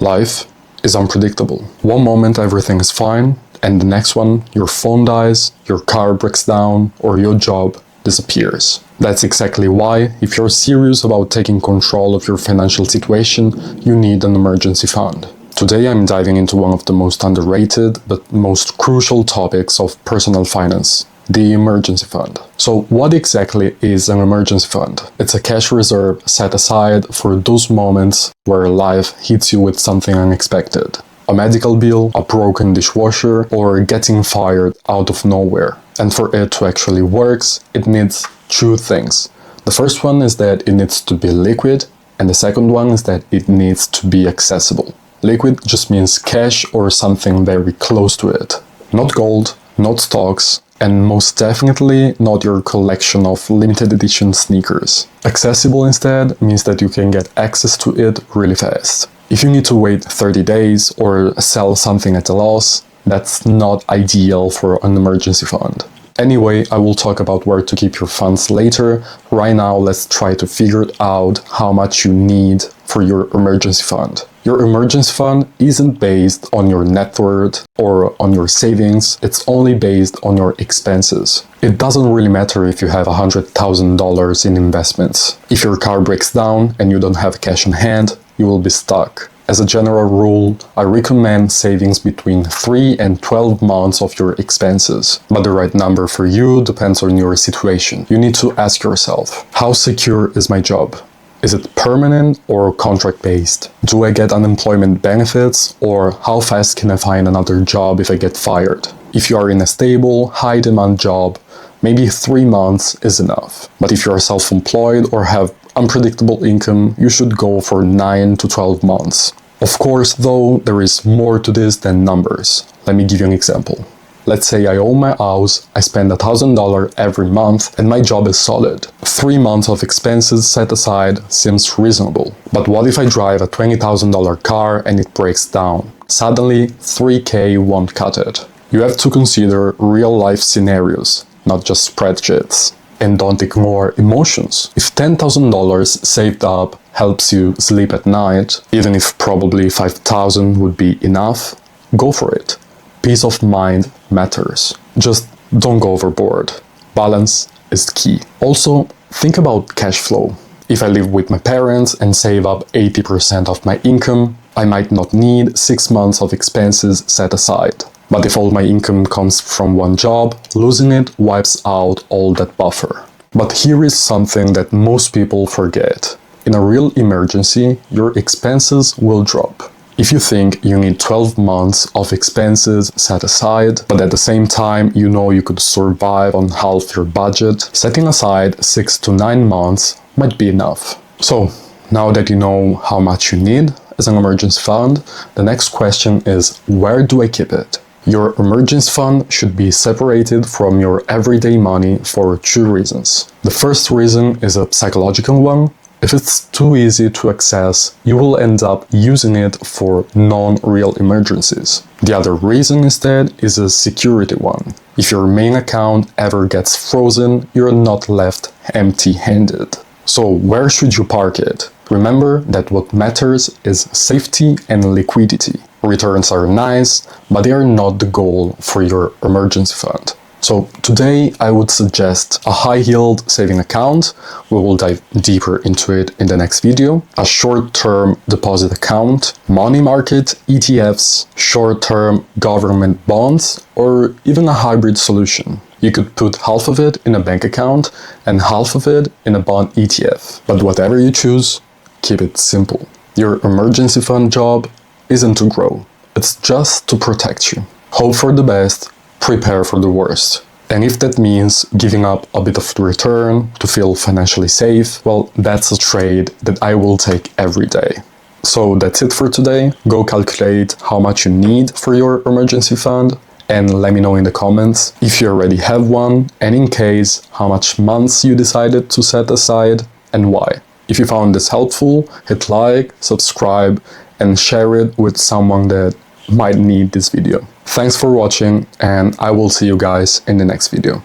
Life is unpredictable. One moment everything is fine, and the next one your phone dies, your car breaks down, or your job disappears. That's exactly why, if you're serious about taking control of your financial situation, you need an emergency fund. Today I'm diving into one of the most underrated but most crucial topics of personal finance: the emergency fund. So what exactly is an emergency fund? It's a cash reserve set aside for those moments where life hits you with something unexpected. A medical bill, a broken dishwasher, or getting fired out of nowhere. And for it to actually work, it needs two things. The first one is that it needs to be liquid, and the second one is that it needs to be accessible. Liquid just means cash or something very close to it. Not gold, not stocks, and most definitely not your collection of limited edition sneakers. Accessible instead means that you can get access to it really fast. If you need to wait 30 days or sell something at a loss, that's not ideal for an emergency fund. Anyway, I will talk about where to keep your funds later. Right now, let's try to figure out how much you need for your emergency fund. Your emergency fund isn't based on your net worth or on your savings, it's only based on your expenses. It doesn't really matter if you have $100,000 in investments. If your car breaks down and you don't have cash on hand, you will be stuck. As a general rule, I recommend savings between 3 and 12 months of your expenses. But the right number for you depends on your situation. You need to ask yourself, how secure is my job? Is it permanent or contract-based? Do I get unemployment benefits, or how fast can I find another job if I get fired? If you are in a stable, high-demand job, maybe 3 months is enough. But if you are self-employed or have unpredictable income, you should go for 9 to 12 months. Of course, though, there is more to this than numbers. Let me give you an example. Let's say I own my house, I spend $1,000 every month, and my job is solid. 3 months of expenses set aside seems reasonable. But what if I drive a $20,000 car and it breaks down? Suddenly, $3K won't cut it. You have to consider real-life scenarios, not just spreadsheets. And don't ignore emotions. If $10,000 saved up helps you sleep at night, even if probably $5,000 would be enough, go for it. Peace of mind matters. Just don't go overboard. Balance is key. Also, think about cash flow. If I live with my parents and save up 80% of my income, I might not need 6 months of expenses set aside. But if all my income comes from one job, losing it wipes out all that buffer. But here is something that most people forget. In a real emergency, your expenses will drop. If you think you need 12 months of expenses set aside, but at the same time you know you could survive on half your budget, setting aside 6 to 9 months might be enough. So, now that you know how much you need as an emergency fund, the next question is, where do I keep it? Your emergency fund should be separated from your everyday money for 2 reasons. The first reason is a psychological one. If it's too easy to access, you will end up using it for non-real emergencies. The other reason instead is a security one. If your main account ever gets frozen, you're not left empty-handed. So where should you park it? Remember that what matters is safety and liquidity. Returns are nice, but they are not the goal for your emergency fund. So today I would suggest a high-yield saving account. We will dive deeper into it in the next video. A short-term deposit account, money market, ETFs, short-term government bonds, or even a hybrid solution. You could put half of it in a bank account and half of it in a bond ETF. But whatever you choose, keep it simple. Your emergency fund job isn't to grow, it's just to protect you. Hope for the best, prepare for the worst. And if that means giving up a bit of the return to feel financially safe, well, that's a trade that I will take every day. So that's it for today. Go calculate how much you need for your emergency fund and let me know in the comments if you already have one, and in case, how much months you decided to set aside and why. If you found this helpful, hit like, subscribe, and share it with someone that might need this video. Thanks for watching, and I will see you guys in the next video.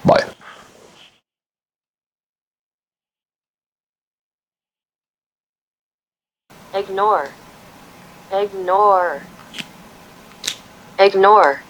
Bye. Ignore. Ignore. Ignore.